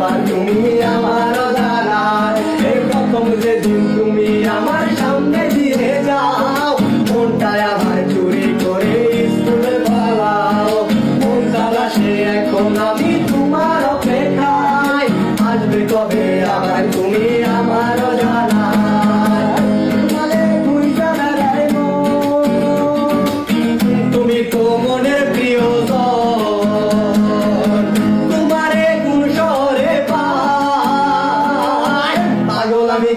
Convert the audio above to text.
আবার তুমি আমার জানা। এই প্রথম যেদিন তুমি আমার সামনে দিয়ে যাও, মনটায় আমার চুরি করে স্কুলে পালাও। মন তালাশে এখন আমি তোমার অপেক্ষায়, আসবে কবে আবার তুমি আমার জানা। তুমি তো মনের প্রিয়জন, তোমারে কোন শহরে পাই, পাগল আমি